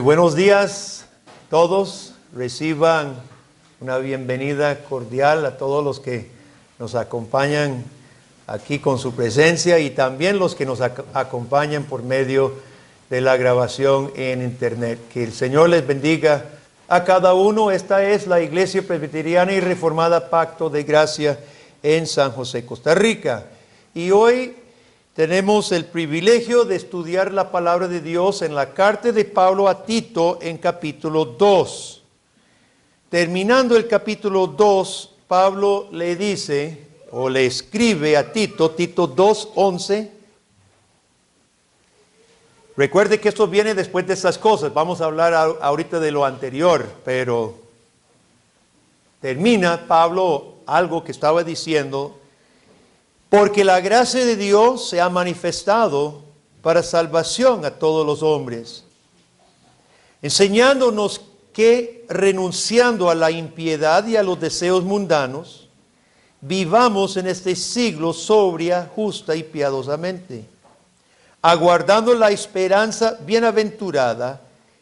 Buenos días todos, reciban una bienvenida cordial a todos los que nos acompañan aquí con su presencia y también los que nos acompañan por medio de la grabación en internet. Que el Señor les bendiga a cada uno. Esta es la Iglesia Presbiteriana y Reformada Pacto de Gracia en San José, Costa Rica. Y hoy tenemos el privilegio de estudiar la palabra de Dios en la carta de Pablo a Tito en capítulo 2. Terminando el capítulo 2, Pablo le dice o le escribe a Tito, Tito 2:11. Recuerde que esto viene después de estas cosas. Vamos a hablar ahorita de lo anterior, pero termina Pablo algo que estaba diciendo. Porque la gracia de Dios se ha manifestado para salvación a todos los hombres, enseñándonos que renunciando a la impiedad y a los deseos mundanos, vivamos en este siglo sobria, justa y piadosamente, aguardando la esperanza bienaventurada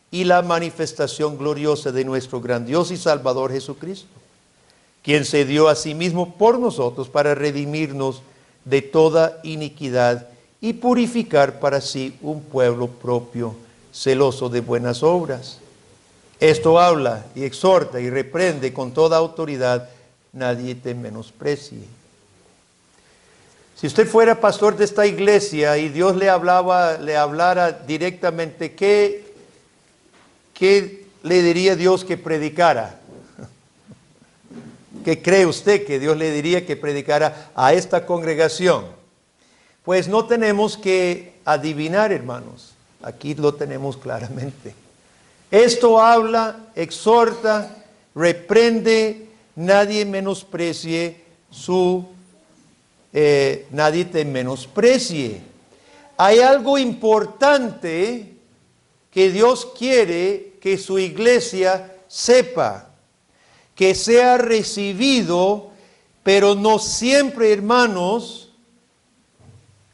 y la manifestación gloriosa de nuestro gran Dios y Salvador Jesucristo, quien se dio a sí mismo por nosotros para redimirnos de toda iniquidad y purificar para sí un pueblo propio, celoso de buenas obras. Esto habla y exhorta y reprende con toda autoridad, nadie te menosprecie. Si usted fuera pastor de esta iglesia y Dios le hablara directamente, ¿qué le diría Dios que predicara? ¿Qué cree usted que Dios le diría que predicara a esta congregación? Pues no tenemos que adivinar, hermanos. Aquí lo tenemos claramente. Esto habla, exhorta, reprende, nadie menosprecie nadie te menosprecie. Hay algo importante que Dios quiere que su iglesia sepa, que sea recibido, pero no siempre, hermanos,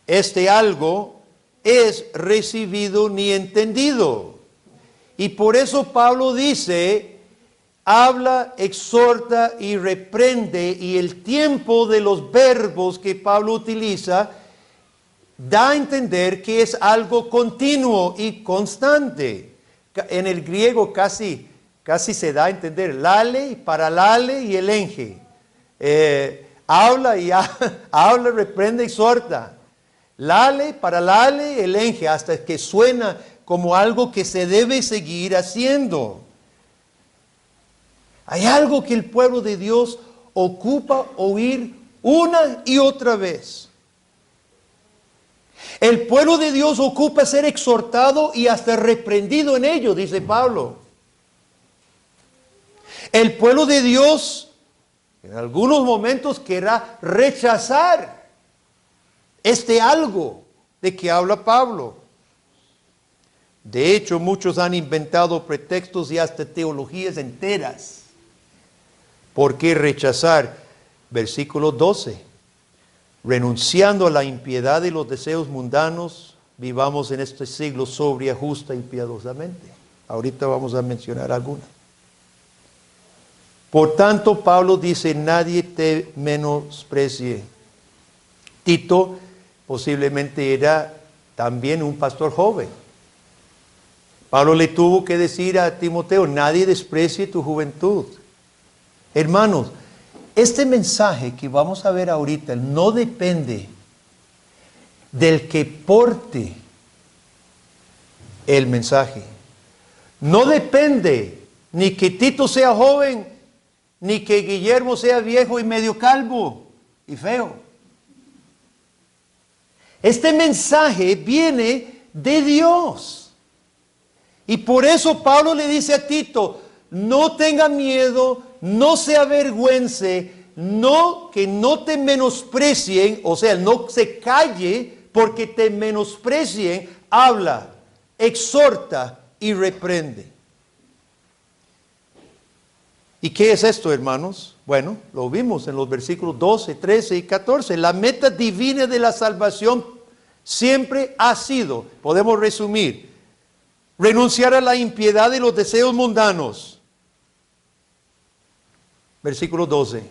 este algo es recibido ni entendido. Y por eso Pablo dice, habla, exhorta y reprende, y el tiempo de los verbos que Pablo utiliza da a entender que es algo continuo y constante. En el griego casi se da a entender lale, paralale y elenge. Habla, reprende, exhorta. Lale, paralale, elenge, hasta que suena como algo que se debe seguir haciendo. Hay algo que el pueblo de Dios ocupa oír una y otra vez. El pueblo de Dios ocupa ser exhortado y hasta reprendido en ello, dice Pablo. El pueblo de Dios en algunos momentos querrá rechazar este algo de que habla Pablo. De hecho, muchos han inventado pretextos y hasta teologías enteras. ¿Por qué rechazar? Versículo 12. Renunciando a la impiedad y los deseos mundanos, vivamos en este siglo sobria, justa y piadosamente. Ahorita vamos a mencionar algunas. Por tanto, Pablo dice, nadie te menosprecie. Tito posiblemente era también un pastor joven. Pablo le tuvo que decir a Timoteo, nadie desprecie tu juventud. Hermanos, este mensaje que vamos a ver ahorita no depende del que porte el mensaje. No depende ni que Tito sea joven, ni que Guillermo sea viejo y medio calvo y feo. Este mensaje viene de Dios. Y por eso Pablo le dice a Tito, no tenga miedo, no se avergüence, que no te menosprecien, o sea, no se calle porque te menosprecien, habla, exhorta y reprende. ¿Y qué es esto, hermanos? Bueno, lo vimos en los versículos 12, 13 y 14. La meta divina de la salvación siempre ha sido, podemos resumir, renunciar a la impiedad y los deseos mundanos. Versículo 12.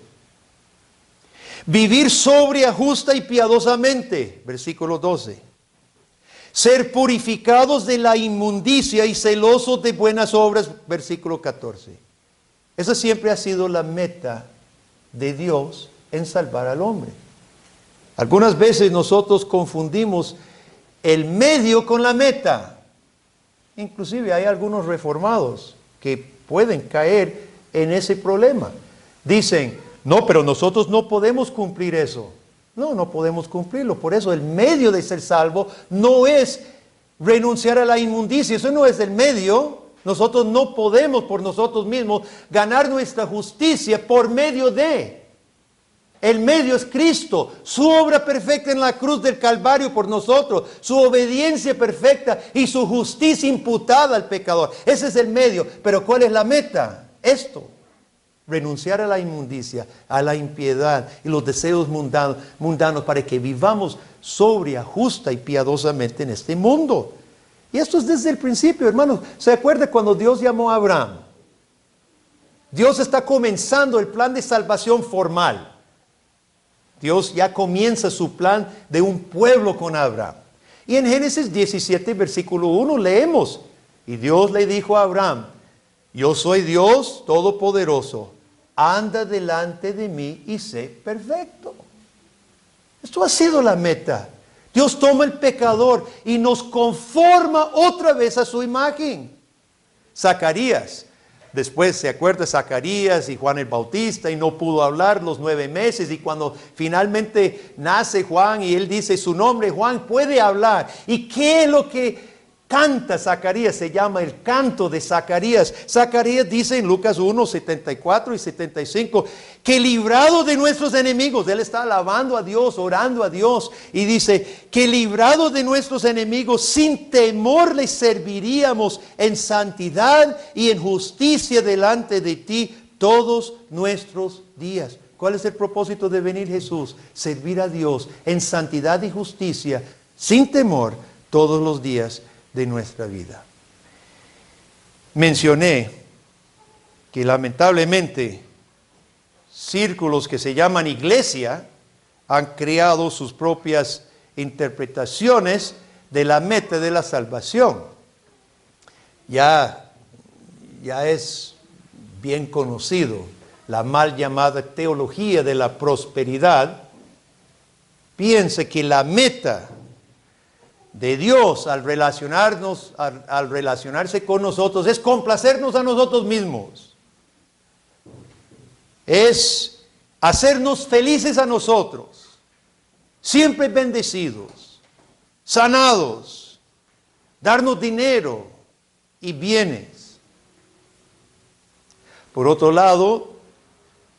Vivir sobria, justa y piadosamente. Versículo 12. Ser purificados de la inmundicia y celosos de buenas obras. Versículo 14. Esa siempre ha sido la meta de Dios en salvar al hombre. Algunas veces nosotros confundimos el medio con la meta. Inclusive hay algunos reformados que pueden caer en ese problema. Dicen, no, pero nosotros no podemos cumplir eso. No, no podemos cumplirlo. Por eso el medio de ser salvo no es renunciar a la inmundicia. Eso no es el medio. Nosotros no podemos por nosotros mismos ganar nuestra justicia por medio de. El medio es Cristo, su obra perfecta en la cruz del Calvario por nosotros, su obediencia perfecta y su justicia imputada al pecador. Ese es el medio. Pero ¿cuál es la meta? Esto. Renunciar a la inmundicia, a la impiedad y los deseos mundanos para que vivamos sobria, justa y piadosamente en este mundo. Y esto es desde el principio, hermanos. ¿Se acuerda cuando Dios llamó a Abraham? Dios está comenzando el plan de salvación formal. Dios ya comienza su plan de un pueblo con Abraham. Y en Génesis 17, versículo 1 leemos, y Dios le dijo a Abraham, yo soy Dios Todopoderoso, anda delante de mí y sé perfecto. Esto ha sido la meta. Dios toma el pecador y nos conforma otra vez a su imagen. Zacarías, después se acuerda de Zacarías y Juan el Bautista y no pudo hablar los 9 meses y cuando finalmente nace Juan y él dice su nombre, Juan puede hablar. ¿Y qué es lo que canta Zacarías? Se llama el canto de Zacarías. Zacarías dice en Lucas 1, 74 y 75, que librado de nuestros enemigos, él está alabando a Dios, orando a Dios, y dice, que librado de nuestros enemigos, sin temor les serviríamos en santidad y en justicia delante de ti todos nuestros días. ¿Cuál es el propósito de venir Jesús? Servir a Dios en santidad y justicia, sin temor, todos los días de nuestra vida. Mencioné que lamentablemente círculos que se llaman iglesia han creado sus propias interpretaciones de la meta de la salvación. Ya es bien conocido la mal llamada teología de la prosperidad. Piensa que la meta de Dios al relacionarse con nosotros es complacernos a nosotros mismos. Es hacernos felices a nosotros, siempre bendecidos, sanados, darnos dinero y bienes. Por otro lado,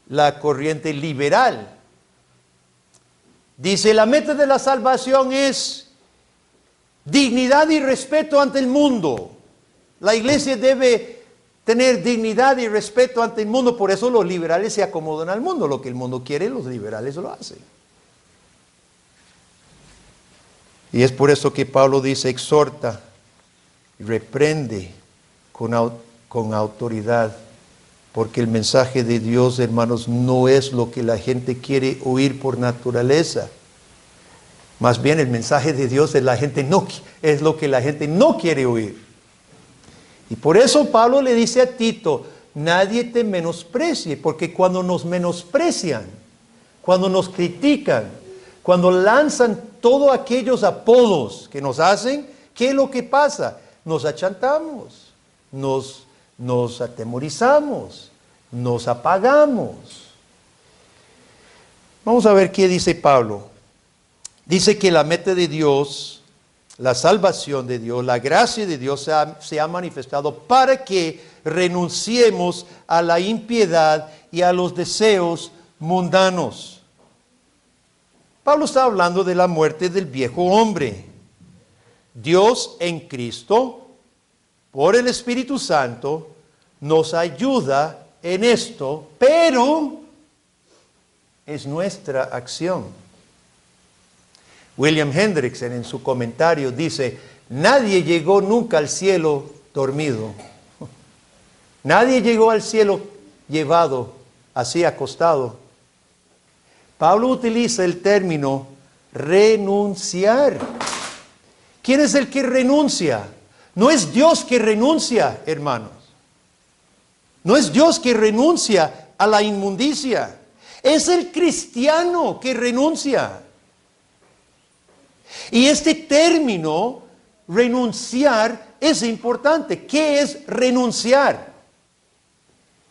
la corriente liberal dice la meta de la salvación es dignidad y respeto ante el mundo. La iglesia debe tener dignidad y respeto ante el mundo. Por eso los liberales se acomodan al mundo. Lo que el mundo quiere, los liberales lo hacen. Y es por eso que Pablo dice, exhorta, reprende con autoridad. Porque el mensaje de Dios, hermanos, no es lo que la gente quiere oír por naturaleza. Más bien el mensaje de Dios es lo que la gente no quiere oír. Y por eso Pablo le dice a Tito, nadie te menosprecie, porque cuando nos menosprecian, cuando nos critican, cuando lanzan todos aquellos apodos que nos hacen, ¿qué es lo que pasa? Nos achantamos, nos atemorizamos, nos apagamos. Vamos a ver qué dice Pablo. Dice que la meta de Dios, la salvación de Dios, la gracia de Dios se ha manifestado para que renunciemos a la impiedad y a los deseos mundanos. Pablo está hablando de la muerte del viejo hombre. Dios en Cristo, por el Espíritu Santo, nos ayuda en esto, pero es nuestra acción. William Hendrickson en su comentario dice, nadie llegó nunca al cielo dormido. Nadie llegó al cielo llevado, así acostado. Pablo utiliza el término renunciar. ¿Quién es el que renuncia? No es Dios que renuncia, hermanos. No es Dios que renuncia a la inmundicia. Es el cristiano que renuncia. Y este término, renunciar, es importante. ¿Qué es renunciar?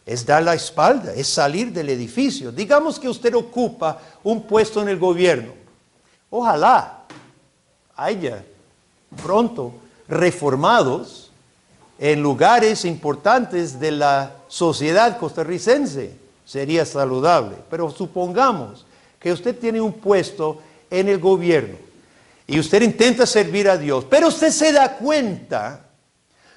Es dar la espalda, es salir del edificio. Digamos que usted ocupa un puesto en el gobierno. Ojalá haya pronto reformados en lugares importantes de la sociedad costarricense. Sería saludable. Pero supongamos que usted tiene un puesto en el gobierno y usted intenta servir a Dios, pero usted se da cuenta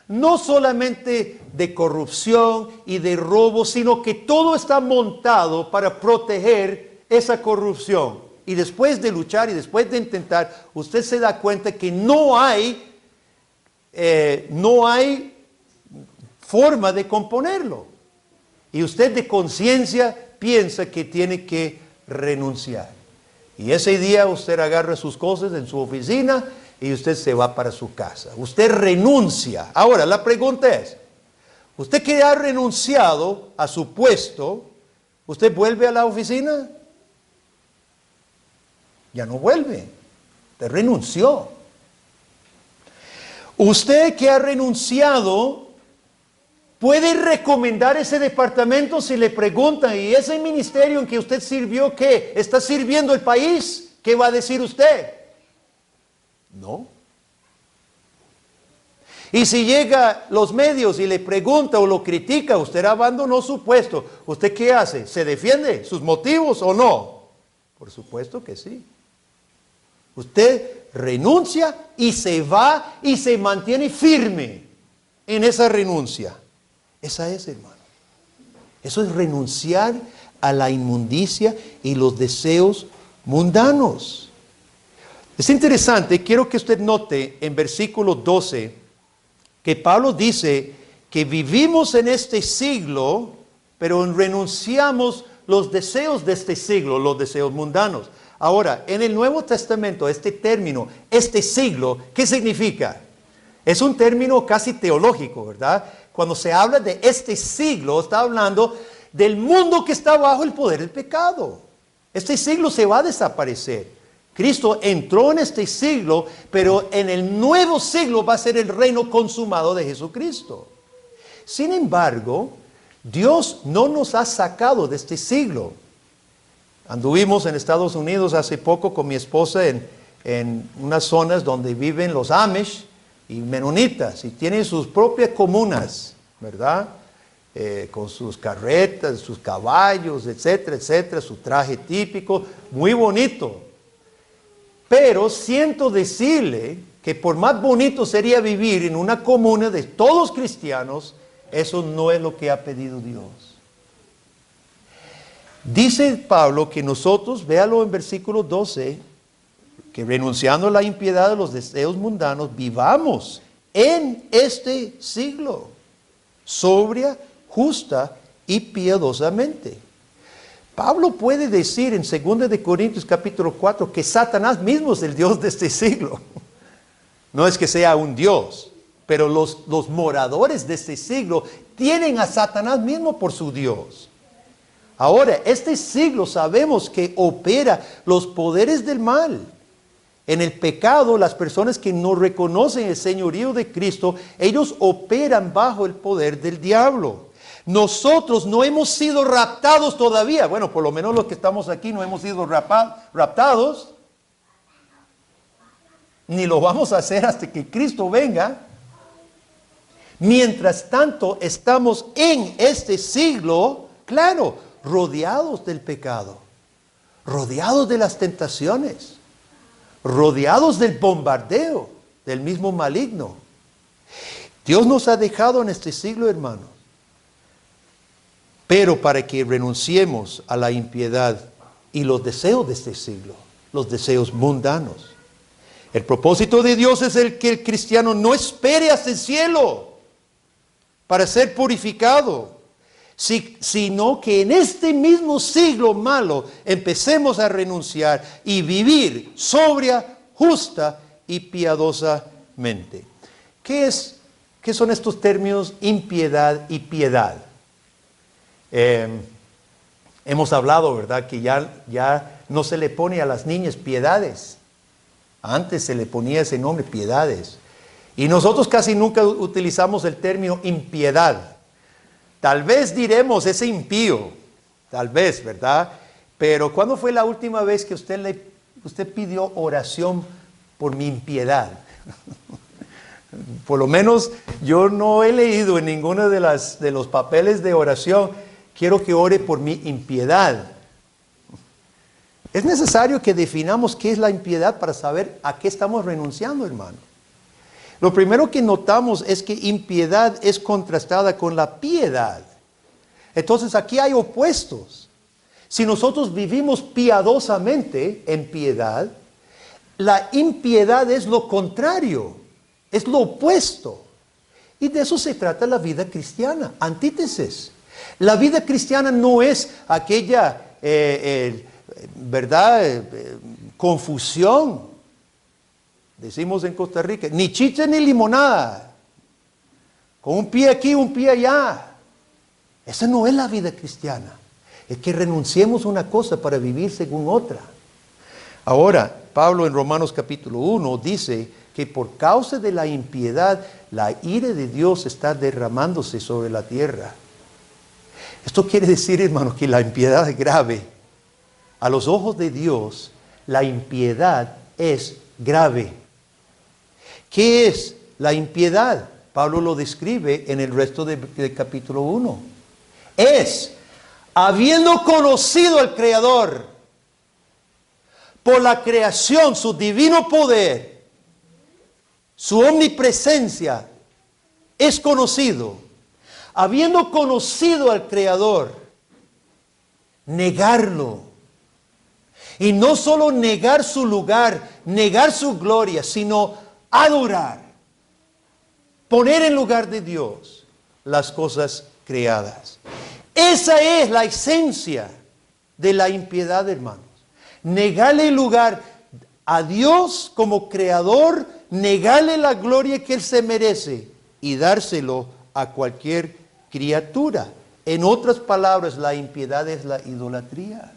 no solamente de corrupción y de robo, sino que todo está montado para proteger esa corrupción. Y después de luchar y después de intentar, usted se da cuenta que no hay forma de componerlo. Y usted de conciencia piensa que tiene que renunciar. Y ese día usted agarra sus cosas en su oficina y usted se va para su casa. Usted renuncia. Ahora, la pregunta es, usted que ha renunciado a su puesto, ¿usted vuelve a la oficina? Ya no vuelve. Usted renunció. Usted que ha renunciado, ¿puede recomendar ese departamento si le preguntan, ¿y ese ministerio en que usted sirvió qué? ¿Está sirviendo el país? ¿Qué va a decir usted? No. Y si llega los medios y le pregunta o lo critica, usted abandonó su puesto, ¿usted qué hace? ¿Se defiende sus motivos o no? Por supuesto que sí. Usted renuncia y se va y se mantiene firme en esa renuncia. Esa es, hermano. Eso es renunciar a la inmundicia y los deseos mundanos. Es interesante, quiero que usted note en versículo 12 que Pablo dice que vivimos en este siglo, pero renunciamos los deseos de este siglo, los deseos mundanos. Ahora, en el Nuevo Testamento, este término, este siglo, ¿qué significa? Es un término casi teológico, ¿verdad? Cuando se habla de este siglo, está hablando del mundo que está bajo el poder del pecado. Este siglo se va a desaparecer. Cristo entró en este siglo, pero en el nuevo siglo va a ser el reino consumado de Jesucristo. Sin embargo, Dios no nos ha sacado de este siglo. Anduvimos en Estados Unidos hace poco con mi esposa en unas zonas donde viven los Amish y menonitas y tienen sus propias comunas, ¿verdad? Con sus carretas, sus caballos, etcétera, etcétera, su traje típico, muy bonito. Pero siento decirle que por más bonito sería vivir en una comuna de todos cristianos, eso no es lo que ha pedido Dios. Dice Pablo que nosotros, véalo en versículo 12, que renunciando a la impiedad de los deseos mundanos, vivamos en este siglo, sobria, justa y piadosamente. Pablo puede decir en 2 de Corintios capítulo 4 que Satanás mismo es el Dios de este siglo. No es que sea un Dios, pero los moradores de este siglo tienen a Satanás mismo por su Dios. Ahora, este siglo sabemos que opera los poderes del mal. En el pecado, las personas que no reconocen el señorío de Cristo, ellos operan bajo el poder del diablo. Nosotros no hemos sido raptados todavía. Bueno, por lo menos los que estamos aquí no hemos sido raptados. Ni lo vamos a hacer hasta que Cristo venga. Mientras tanto, estamos en este siglo, claro, rodeados del pecado, rodeados de las tentaciones, rodeados del bombardeo del mismo maligno. Dios nos ha dejado en este siglo, hermanos, pero para que renunciemos a la impiedad y los deseos de este siglo, los deseos mundanos. El propósito de Dios es el que el cristiano no espere hasta el cielo. para ser purificado, sino que en este mismo siglo malo empecemos a renunciar y vivir sobria, justa y piadosamente. ¿Qué son estos términos impiedad y piedad? Hemos hablado, ¿verdad?, que ya no se le pone a las niñas piedades. Antes se le ponía ese nombre, piedades. Y nosotros casi nunca utilizamos el término impiedad. Tal vez diremos ese impío, tal vez, ¿verdad? Pero ¿cuándo fue la última vez que usted pidió oración por mi impiedad? Por lo menos yo no he leído en ninguno de los papeles de oración, quiero que ore por mi impiedad. Es necesario que definamos qué es la impiedad para saber a qué estamos renunciando, hermano. Lo primero que notamos es que impiedad es contrastada con la piedad. Entonces aquí hay opuestos. Si nosotros vivimos piadosamente en piedad, la impiedad es lo contrario, es lo opuesto. Y de eso se trata la vida cristiana, antítesis. La vida cristiana no es aquella, confusión. Decimos en Costa Rica, ni chicha ni limonada. Con un pie aquí, un pie allá. Esa no es la vida cristiana. Es que renunciemos a una cosa para vivir según otra. Ahora, Pablo en Romanos capítulo 1 dice que por causa de la impiedad, la ira de Dios está derramándose sobre la tierra. Esto quiere decir, hermanos, que la impiedad es grave. A los ojos de Dios, la impiedad es grave. ¿Qué es la impiedad? Pablo lo describe en el resto del capítulo 1. Es, habiendo conocido al Creador, por la creación, su divino poder, su omnipresencia, es conocido. Habiendo conocido al Creador, negarlo. Y no solo negar su lugar, negar su gloria, sino adorar. Poner en lugar de Dios las cosas creadas. Esa es la esencia de la impiedad, hermanos. Negarle el lugar a Dios como creador, negarle la gloria que Él se merece y dárselo a cualquier criatura. En otras palabras, la impiedad es la idolatría.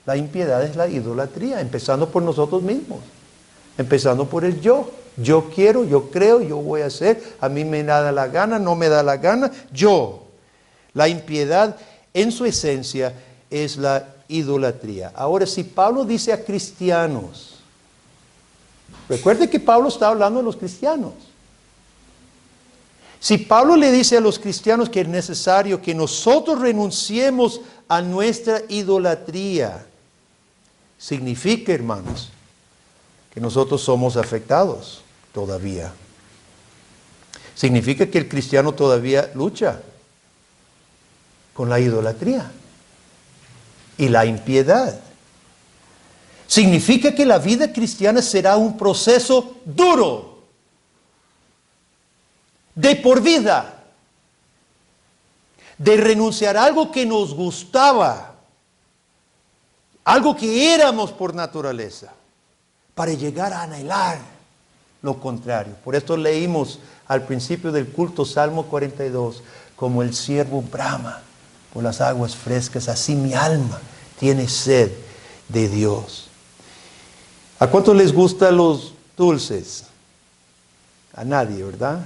La impiedad es la idolatría, empezando por nosotros mismos, empezando por el yo. Yo quiero, yo creo, yo voy a hacer, a mí me da la gana, no me da la gana, yo. La impiedad en su esencia es la idolatría. Ahora, si Pablo dice a cristianos, recuerde que Pablo está hablando de los cristianos. Si Pablo le dice a los cristianos que es necesario que nosotros renunciemos a nuestra idolatría, significa, hermanos, que nosotros somos afectados todavía. Significa que el cristiano todavía lucha con la idolatría y la impiedad. Significa que la vida cristiana será un proceso duro, de por vida, de renunciar a algo que nos gustaba, algo que éramos por naturaleza, para llegar a anhelar lo contrario. Por esto leímos al principio del culto Salmo 42, como el siervo brama por las aguas frescas, así mi alma tiene sed de Dios. ¿A cuántos les gustan los dulces? A nadie, ¿verdad?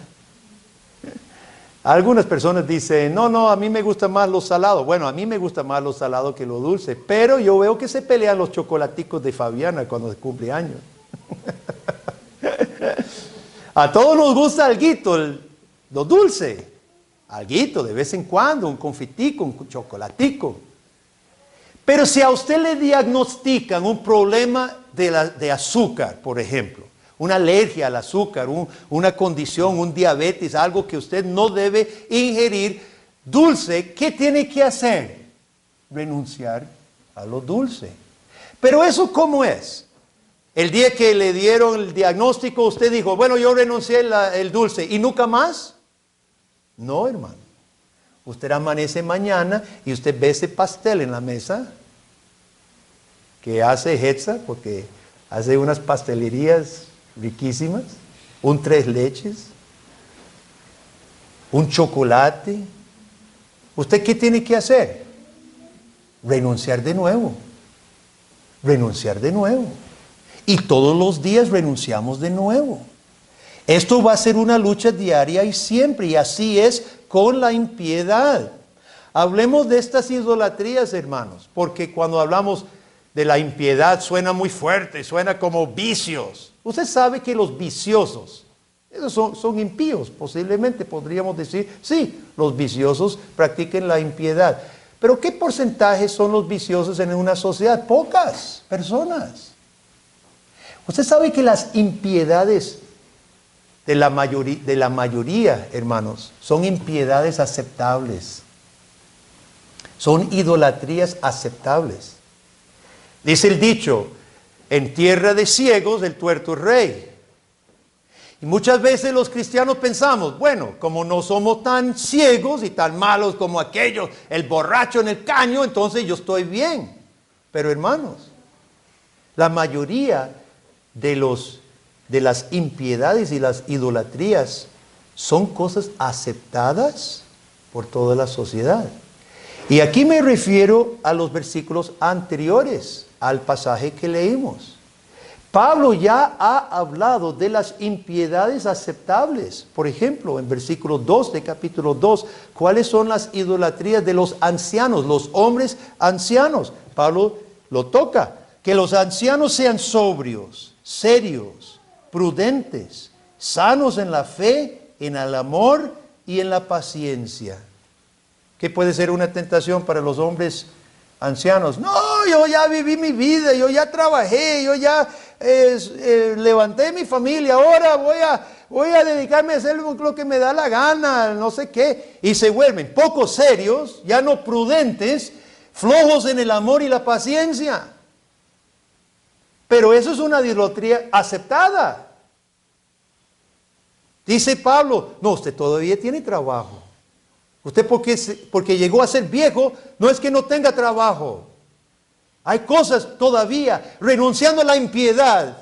Algunas personas dicen, no, a mí me gusta más lo salado. Bueno, a mí me gusta más lo salado que lo dulce, pero yo veo que se pelean los chocolaticos de Fabiana cuando se cumple años. A todos nos gusta alguito, lo dulce. Alguito, de vez en cuando, un confitico, un chocolatico. Pero si a usted le diagnostican un problema de azúcar, por ejemplo, una alergia al azúcar, una condición, un diabetes, algo que usted no debe ingerir dulce, ¿qué tiene que hacer? Renunciar a lo dulce. Pero eso, ¿cómo es? El día que le dieron el diagnóstico, usted dijo, bueno, yo renuncié el dulce y nunca más. No, hermano. Usted amanece mañana y usted ve ese pastel en la mesa que hace Hetza, porque hace unas pastelerías riquísimas, un tres leches, un chocolate. ¿Usted qué tiene que hacer? Renunciar de nuevo. Renunciar de nuevo. Y todos los días renunciamos de nuevo. Esto va a ser una lucha diaria y siempre, y así es con la impiedad. Hablemos de estas idolatrías, hermanos, porque cuando hablamos de la impiedad suena muy fuerte, suena como vicios. Usted sabe que los viciosos, esos son impíos, posiblemente podríamos decir, sí, los viciosos practiquen la impiedad. Pero ¿qué porcentaje son los viciosos en una sociedad? Pocas personas. Usted sabe que las impiedades de la mayoría, hermanos, son impiedades aceptables. Son idolatrías aceptables. Dice el dicho, en tierra de ciegos el tuerto es rey. Y muchas veces los cristianos pensamos, bueno, como no somos tan ciegos y tan malos como aquellos, el borracho en el caño, entonces yo estoy bien. Pero hermanos, la mayoría de las impiedades y las idolatrías son cosas aceptadas por toda la sociedad. Y aquí me refiero a los versículos anteriores al pasaje que leímos. Pablo ya ha hablado de las impiedades aceptables. Por ejemplo, en versículo 2 de capítulo 2, ¿cuáles son las idolatrías de los ancianos, los hombres ancianos? Pablo lo toca. Que los ancianos sean sobrios, serios, prudentes, sanos en la fe, en el amor y en la paciencia. ¿Qué puede ser una tentación para los hombres ancianos? No, yo ya viví mi vida, yo ya trabajé, yo ya levanté mi familia, ahora voy a dedicarme a hacer lo que me da la gana, no sé qué. Y se vuelven poco serios, ya no prudentes, flojos en el amor y la paciencia. Pero eso es una idolatría aceptada. Dice Pablo, no, usted todavía tiene trabajo. Usted porque llegó a ser viejo, no es que no tenga trabajo. Hay cosas todavía, renunciando a la impiedad,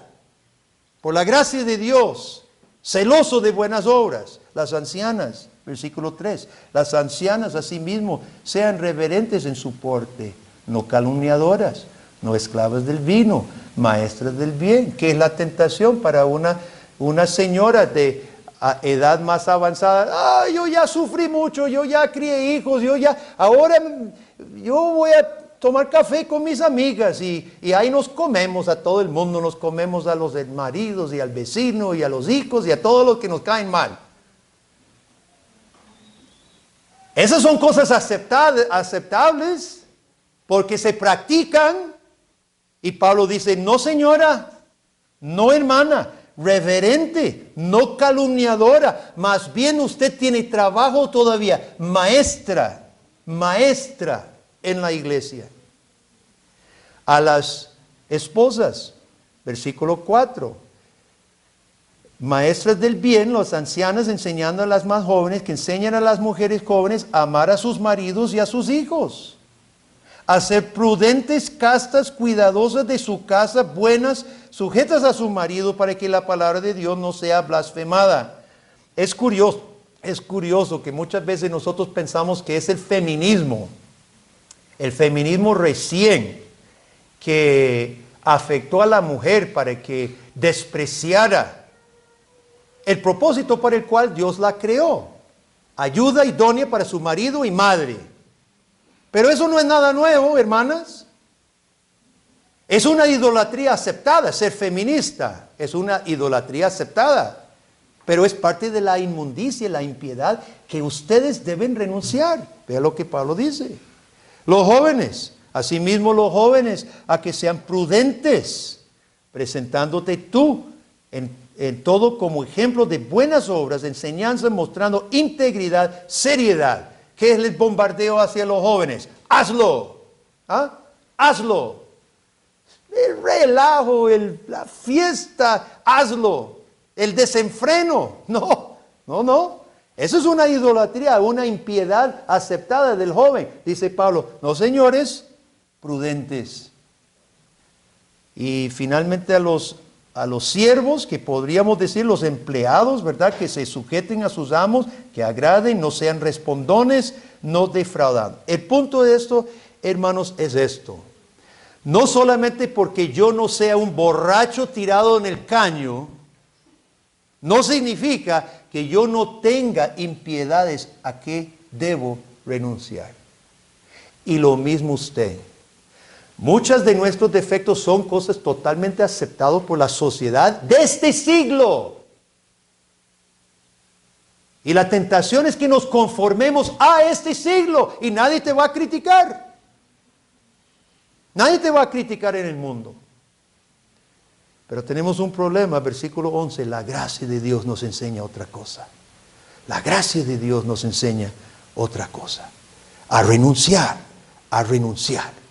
por la gracia de Dios, celoso de buenas obras. Las ancianas, versículo 3, las ancianas asimismo sean reverentes en su porte, no calumniadoras, no esclavas del vino, maestras del bien. ¿Qué es la tentación para una señora de edad más avanzada? Yo ya sufrí mucho, yo ya crié hijos, ahora yo voy a tomar café con mis amigas y ahí nos comemos a todo el mundo, nos comemos a los maridos y al vecino y a los hijos y a todos los que nos caen mal. Esas son cosas aceptables porque se practican. Y Pablo dice, no señora, no hermana, reverente, no calumniadora, más bien usted tiene trabajo todavía, maestra en la iglesia. A las esposas, versículo 4, maestras del bien, las ancianas enseñando a las más jóvenes, que enseñan a las mujeres jóvenes a amar a sus maridos y a sus hijos. A ser prudentes, castas, cuidadosas de su casa, buenas, sujetas a su marido, para que la palabra de Dios no sea blasfemada. Es curioso que muchas veces nosotros pensamos que es el feminismo recién, que afectó a la mujer para que despreciara el propósito para el cual Dios la creó. Ayuda idónea para su marido y madre. Pero eso no es nada nuevo, hermanas. Es una idolatría aceptada. Ser feminista es una idolatría aceptada. Pero es parte de la inmundicia y la impiedad que ustedes deben renunciar. Vea lo que Pablo dice. Los jóvenes, asimismo los jóvenes, a que sean prudentes, presentándote tú en todo como ejemplo de buenas obras, enseñanza, mostrando integridad, seriedad. ¿Qué es el bombardeo hacia los jóvenes? Hazlo. Hazlo. El relajo, la fiesta, hazlo. El desenfreno. No. Eso es una idolatría, una impiedad aceptada del joven. Dice Pablo, no señores, prudentes. Y finalmente a los siervos, que podríamos decir los empleados, ¿verdad? Que se sujeten a sus amos, que agraden, no sean respondones, no defraudan. El punto de esto, hermanos, es esto. No solamente porque yo no sea un borracho tirado en el caño, no significa que yo no tenga impiedades a que debo renunciar. Y lo mismo usted. Muchos de nuestros defectos son cosas totalmente aceptadas por la sociedad de este siglo. Y la tentación es que nos conformemos a este siglo y nadie te va a criticar. Nadie te va a criticar en el mundo. Pero tenemos un problema, versículo 11, la gracia de Dios nos enseña otra cosa. La gracia de Dios nos enseña otra cosa. A renunciar, a renunciar.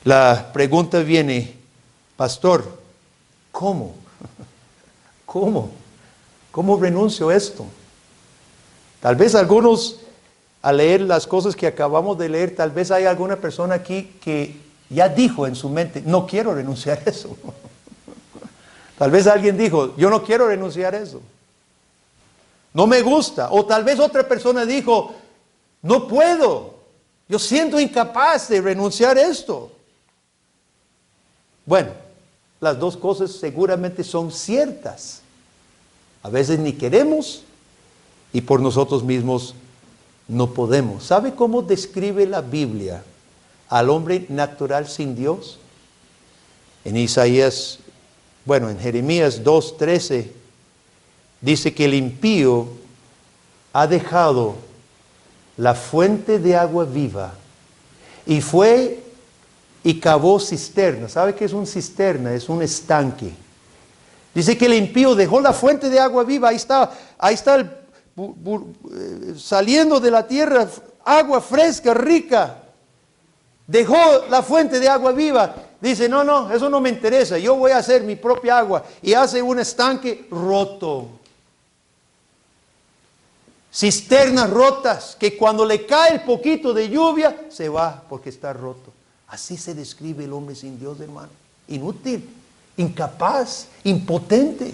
La pregunta viene, pastor, ¿cómo? ¿Cómo? ¿Cómo renuncio a esto? Tal vez algunos, al leer las cosas que acabamos de leer, tal vez hay alguna persona aquí que ya dijo en su mente, no quiero renunciar a eso. Tal vez alguien dijo, yo no quiero renunciar a eso. No me gusta. O tal vez otra persona dijo, no puedo. Yo siento incapaz de renunciar a esto. Bueno, las dos cosas seguramente son ciertas. A veces ni queremos y por nosotros mismos no podemos. ¿Sabe cómo describe la Biblia al hombre natural sin Dios? En Isaías, en Jeremías 2:13 dice que el impío ha dejado la fuente de agua viva y fue y cavó cisterna. ¿Sabe qué es un cisterna? Es un estanque. Dice que el impío dejó la fuente de agua viva. Ahí está saliendo de la tierra agua fresca, rica. Dejó la fuente de agua viva. Dice, no, eso no me interesa. Yo voy a hacer mi propia agua. Y hace un estanque roto. Cisternas rotas que cuando le cae el poquito de lluvia se va porque está roto. Así se describe el hombre sin Dios, hermano. Inútil, incapaz, impotente.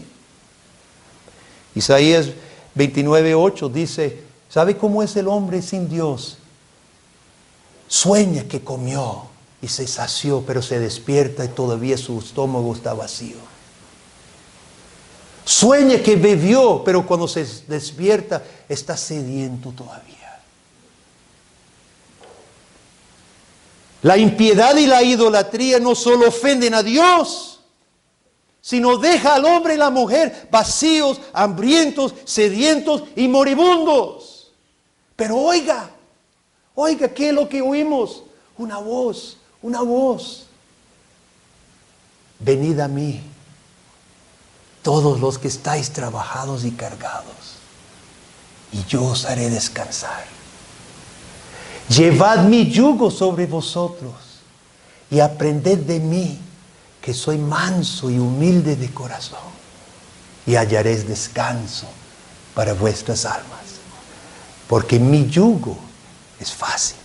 Isaías 29:8 dice, ¿sabe cómo es el hombre sin Dios? Sueña que comió y se sació, pero se despierta y todavía su estómago está vacío. Sueña que bebió, pero cuando se despierta está sediento todavía. La impiedad y la idolatría no solo ofenden a Dios, sino deja al hombre y la mujer vacíos, hambrientos, sedientos y moribundos. Pero oiga, ¿qué es lo que oímos? Una voz. Venid a mí, todos los que estáis trabajados y cargados, y yo os haré descansar. Llevad mi yugo sobre vosotros y aprended de mí, que soy manso y humilde de corazón, y hallaréis descanso para vuestras almas. Porque mi yugo es fácil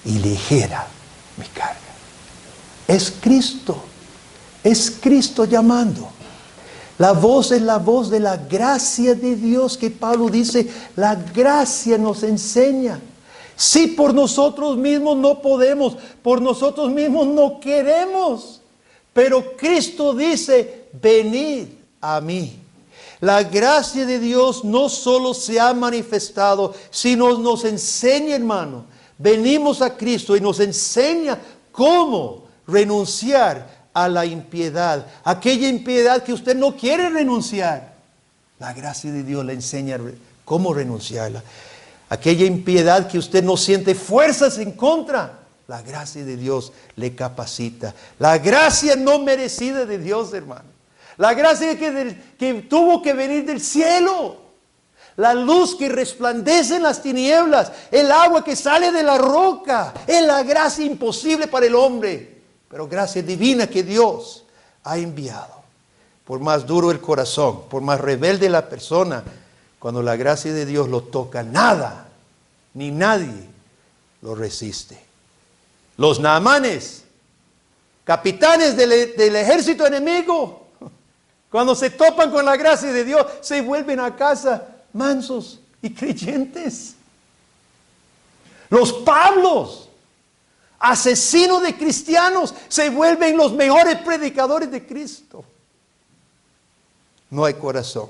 y ligera mi carga. Es Cristo llamando. La voz es la voz de la gracia de Dios, que Pablo dice, la gracia nos enseña. Si por nosotros mismos no podemos, por nosotros mismos no queremos, pero Cristo dice, venid a mí. La gracia de Dios no solo se ha manifestado, sino nos enseña, hermano. Venimos a Cristo y nos enseña cómo renunciar a la impiedad. Aquella impiedad que usted no quiere renunciar. La gracia de Dios le enseña cómo renunciarla. Aquella impiedad que usted no siente fuerzas en contra. La gracia de Dios le capacita. La gracia no merecida de Dios, hermano. La gracia que tuvo que venir del cielo. La luz que resplandece en las tinieblas. El agua que sale de la roca. Es la gracia imposible para el hombre. Pero gracia divina que Dios ha enviado. Por más duro el corazón, por más rebelde la persona, Cuando la gracia de Dios lo toca, nada, ni nadie lo resiste. Los Naamanes, capitanes del ejército enemigo, cuando se topan con la gracia de Dios, se vuelven a casa mansos y creyentes. Los Pablos, asesinos de cristianos, se vuelven los mejores predicadores de Cristo. No hay corazón,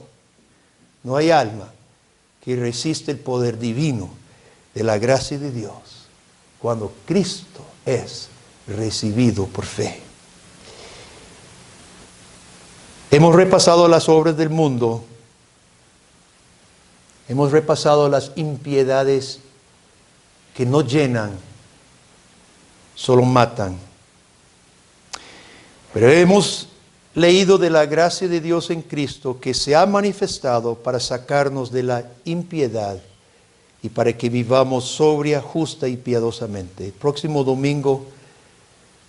no hay alma que resiste el poder divino de la gracia de Dios cuando Cristo es recibido por fe. Hemos repasado las obras del mundo, hemos repasado las impiedades que no llenan, solo matan. Pero hemos leído de la gracia de Dios en Cristo que se ha manifestado para sacarnos de la impiedad y para que vivamos sobria, justa y piadosamente. El próximo domingo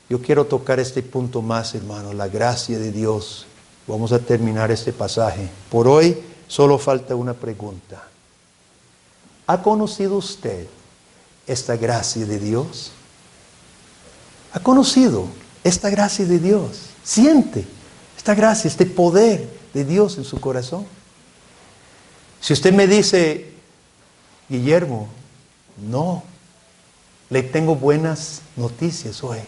yo quiero tocar este punto más, hermano, la gracia de Dios. Vamos a terminar este pasaje. Por hoy solo falta una pregunta. ¿Ha conocido usted esta gracia de Dios? ¿Ha conocido esta gracia de Dios? ¿Siente esta gracia, este poder de Dios en su corazón? Si usted me dice, Guillermo, no, le tengo buenas noticias hoy.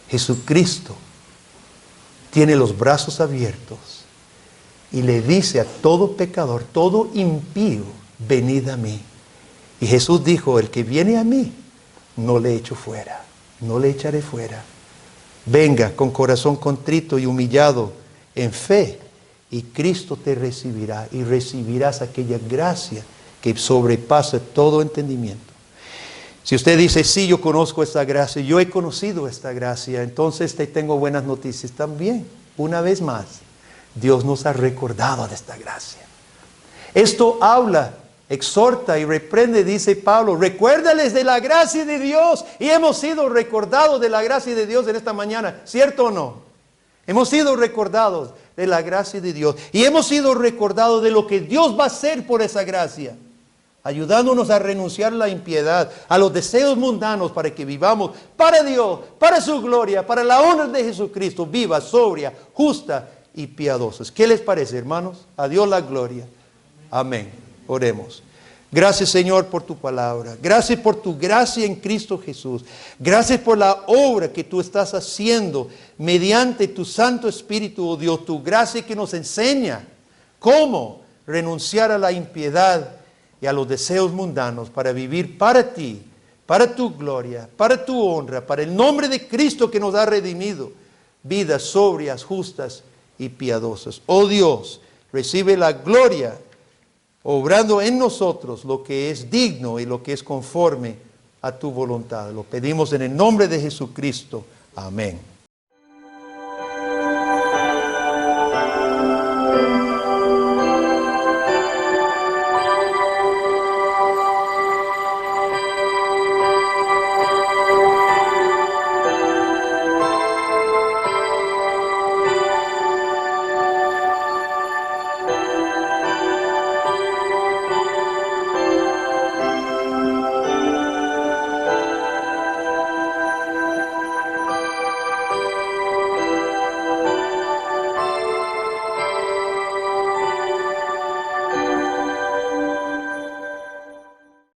Jesucristo tiene los brazos abiertos y le dice a todo pecador, todo impío, venid a mí. Y Jesús dijo, el que viene a mí, no le echo fuera, no le echaré fuera. Venga con corazón contrito y humillado en fe, y Cristo te recibirá, y recibirás aquella gracia que sobrepasa todo entendimiento. Si usted dice, sí, yo conozco esta gracia, yo he conocido esta gracia, entonces te tengo buenas noticias también. Una vez más, Dios nos ha recordado de esta gracia. Esto habla, exhorta y reprende, dice Pablo, recuérdales de la gracia de Dios. Y hemos sido recordados de la gracia de Dios en esta mañana, ¿cierto o no? Hemos sido recordados de la gracia de Dios. Y hemos sido recordados de lo que Dios va a hacer por esa gracia, ayudándonos a renunciar a la impiedad, a los deseos mundanos, para que vivamos para Dios, para su gloria, para la honra de Jesucristo, viva, sobria, justa y piadosa. ¿Qué les parece, hermanos? A Dios la gloria. Amén. Oremos. Gracias, Señor, por tu palabra. Gracias por tu gracia en Cristo Jesús. Gracias por la obra que tú estás haciendo mediante tu Santo Espíritu, oh Dios, tu gracia que nos enseña cómo renunciar a la impiedad y a los deseos mundanos para vivir para ti, para tu gloria, para tu honra, para el nombre de Cristo que nos ha redimido, vidas sobrias, justas y piadosas. Oh Dios, recibe la gloria, obrando en nosotros lo que es digno y lo que es conforme a tu voluntad. Lo pedimos en el nombre de Jesucristo. Amén.